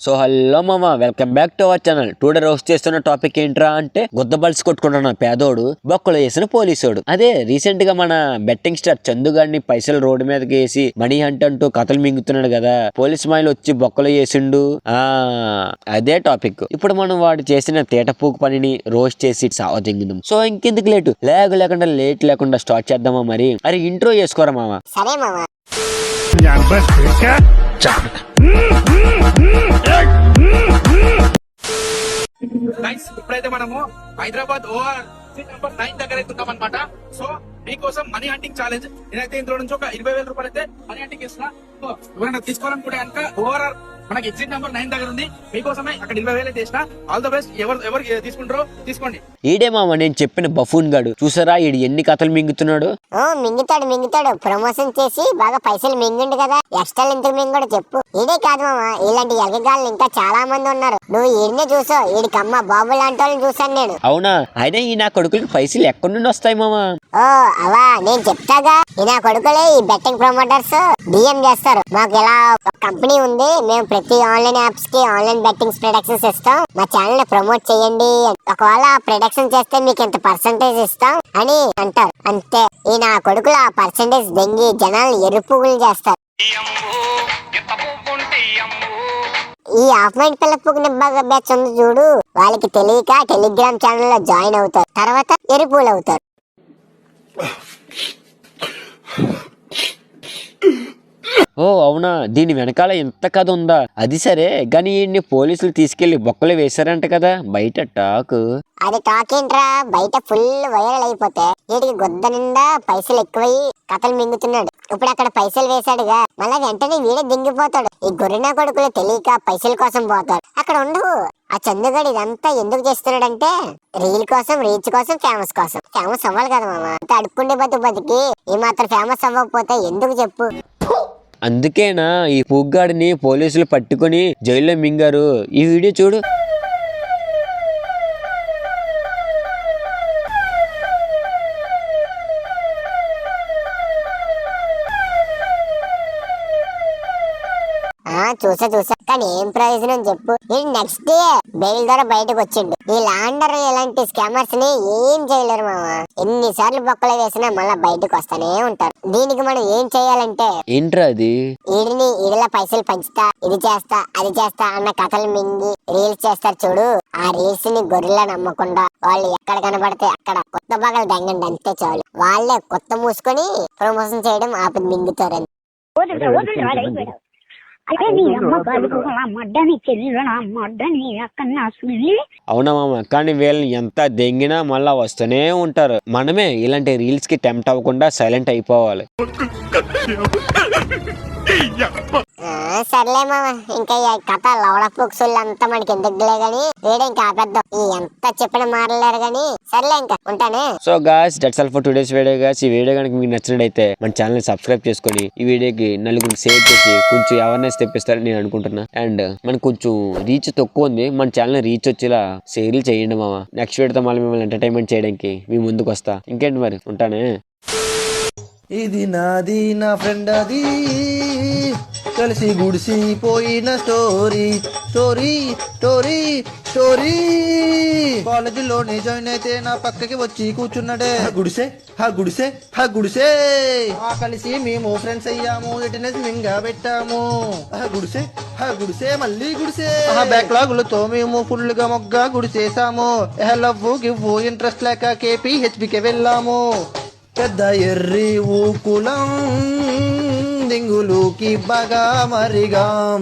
So hello మామ, welcome back to our channel. Today roast చేస్తున్న topic ఏంట్రా అంటే గుద్ద బల్స్ కొట్టుకుంటున్న పేదోడు బొక్కలు వేసిన పోలీసోడు. అదే రీసెంట్ గా మన బెట్టింగ్ స్టార్ చందుగాడిని పైసలు రోడ్డు మీదకి వేసి మనీ హంట్ అంటూ కథలు మింగుతున్నాడు కదా. పోలీస్ మాయలు వచ్చి బొక్కలు వేసిండు. అదే టాపిక్. ఇప్పుడు మనం వాడు చేసిన తేటపూకు పనిని రోస్ట్ చేసి సావతింగుదాం. సో ఇంకెందుకు లేట్ లేకుండా స్టార్ట్ చేద్దామా మరి. అరే ఇంట్రో చేసుకోరా మామ. సరే మామ. ఇప్పుడైతే మనము హైదరాబాద్ ఓఆర్ నెంబర్ 9 దగ్గర అవుతున్నాం అనమాట. సో మీకోసం మనీ హంటింగ్ ఛాలెంజ్. నేనైతే ఇందులో నుంచి ఒక 20,000 రూపాయలు అయితే మనీ హంటింగ్ ఇస్తున్నా. ఎవరైనా తీసుకోవాలనుకుంటే కనుక ఓఆర్ఆర్ మనకి ఎగ్జిట్ నెంబర్ 9 దగ్గర ఉంది. మీకోసమే అక్కడ 20,000 చేసిన. All the best. ఎవరు తీసుకుంటారో తీసుకోండి. ఈడే మామ నేను చెప్పిన బఫూన్ గాడు. చూసారా ఈడు ఎన్ని కథలు మింగుతున్నాడు. మింగుతాడు. ప్రమోషన్ చేసి బాగా పైసలు మింగిండు కదా. ఎక్స్ట్రా ఎందుకు మింగుడు చెప్పు. ఈడే కాదు మామ, ఇలాంటి ఎగగాళ్ళు ఇంకా చాలా మంది ఉన్నారు. నువ్వు ఈడనే చూసావు. ఈడికి అమ్మ బాబు లాంటి వాళ్ళని చూసాను నేను. అవునా? అయినా ఈ నా కొడుకులకి పైసలు ఎక్కడి నుండి వస్తాయి మామ? అవా నేను చెప్తాగా. ఈ నా కొడుకులే ఈ బెట్టింగ్ ప్రమోటర్స్ డిఎం చేస్తారు. మాకు ఇలా ఒక కంపెనీ ఉంది. మేము ప్రతి ఆన్లైన్ యాప్స్ కి ఆన్లైన్ బెట్టింగ్స్ ప్రొడక్షన్స్ ఇస్తాం. మా ఛానల్ ని ప్రమోట్ చేయండి. ఒకవేళ ప్రొడక్షన్ చేస్తే మీకు ఇంత పర్సెంటేజ్ ఇస్తాం అని అంటారు. అంతే. ఈ నా కొడుకులు ఆ పర్సెంటేజ్ దెంగి జనాలు ఎరుపుగులు చేస్తారు. ఈ ఆఫ్లైన్ పిల్ల పుగ్గు బ్యాచ్ ఉంది చూడు, వాళ్ళకి తెలియక టెలిగ్రామ్ ఛానల్ లో జాయిన్ అవుతారు. తర్వాత ఎరుపులు అవుతారు. ఓ అవునా? దీని వెనకాల ఎంత కథ ఉందా? అది సరే గాని ఈయన్ని పోలీసులు తీసుకెళ్లి బొక్కలు వేశారంట కదా బయట టాక్. అది టాక్ ఏంట్రా, బయట ఫుల్ వైరల్ అయిపోతే వీటికి గుద్ద నిండా పైసలు ఎక్కువయ్యి కథలు మింగుతున్నాడు. ఇప్పుడు అక్కడ పైసలు వేశాడుగా, మళ్ళా వెంటనే వీడే దింగిపోతాడు. ఈ గొర్రెన కొడుకులు తెలియక పైసల కోసం పోతాడు. అక్కడ ఉండవు. ఆ చందుగాడు ఇదంతా ఎందుకు చేస్తున్నాడంటే రీల్ కోసం, రీచ్ కోసం, ఫేమస్ కోసం. ఫేమస్ అవ్వాలి కదా మామ. అంత అడుక్కుండే బతికి ఈ మాత్రం ఫేమస్ అవ్వకపోతే ఎందుకు చెప్పు. అందుకేనా ఈ పూగ్గాడిని పోలీసులు పట్టుకుని జైల్లో మింగారు. ఈ వీడియో చూడు. చూసా కానీ ఏం ప్రయోజనం చెప్పు. నెక్స్ట్ డే బెయిల్ ద్వారా బయటకు వచ్చిండు. ఈ లాండర్ ఇలాంటి స్కామర్స్ ని ఏం చేయలేరు మామ. ఎన్నిసార్లు బొక్కలు వేసినా మళ్ళా బయటకు వస్తానే ఉంటారు. దీనికి మనం ఏం చేయాలంటే ఏంట్రా అది, ఈడిలా పైసలు పంచుతా, ఇది చేస్తా, అది చేస్తా అన్న కథలు మింగి రీల్స్ చేస్తారు చూడు. ఆ రీల్స్ ని గొర్రెలా నమ్మకుండా వాళ్ళు ఎక్కడ కనబడితే అక్కడ కొత్త బాగా దంగండి అంతే చాలు. వాళ్ళే కొత్త మూసుకొని ప్రమోషన్ చేయడం ఆపి మింగుతారు. అవునా మామ? కానీ వీళ్ళని ఎంత దెంగినా మళ్ళా వస్తూనే ఉంటారు. మనమే ఇలాంటి రీల్స్ కి టెంప్ట్ అవ్వకుండా సైలెంట్ అయిపోవాలి. సర్లే మామ, ఇంకా ఈ కథ లవడ పుక్సులు అంతా మనకి ఎందుకులే గాని వీడే ఇంకా ఆపేద్దాం. ఈ ఎంత చెప్పిన మారలేరు గాని సర్లే ఇంకా ఉంటానే. So guys, that's all for today's video guys. ఈ వీడియో కనుక మీకు నచ్చినట్టయితే మన ఛానల్ ని సబ్స్క్రైబ్ చేసుకొని ఈ వీడియోకి నలుగురికి షేర్ చేసి కొంచెం అవేర్నెస్ తెప్పిస్తారని నేను అనుకుంటున్నా. అండ్ మనకు కొంచెం రీచ్ తక్కువ ఉంది. మన ఛానల్ రీచ్ వచ్చేలా షేర్లు చేయండి మామ. నెక్స్ట్ వీడియోతో మళ్ళీ మిమ్మల్ని ఎంటర్టైన్మెంట్ చేయడానికి మీ ముందుకు వస్తా. ఇంకేంటి మరి, ఉంటానే. ఇది నాది నా ఫ్రెండ్ అది కలిసి గుడిసిపోయిన స్టోరీ స్టోరీ స్టోరీ స్టోరీ. కాలేజీలోనే జాయిన్ అయితే నా పక్కకి వచ్చి కూర్చున్నాడే. గుడిసే గుడిసే కలిసి మేము ఫ్రెండ్స్ అయ్యాము. అటెండెన్స్ మింగా పెట్టాము. గుడిసే మళ్ళీ గుడిసే. బ్యాక్లాగులతో మేము ఫుల్ గా మొగ్గా గుడిసేసాము. లవ్ గివ్వు ఇంట్రెస్ట్ లేక KPHBకి వెళ్ళాము. పెద్ద ఎర్రి ఊకులం దింగులుకి బాగా మరిగాం.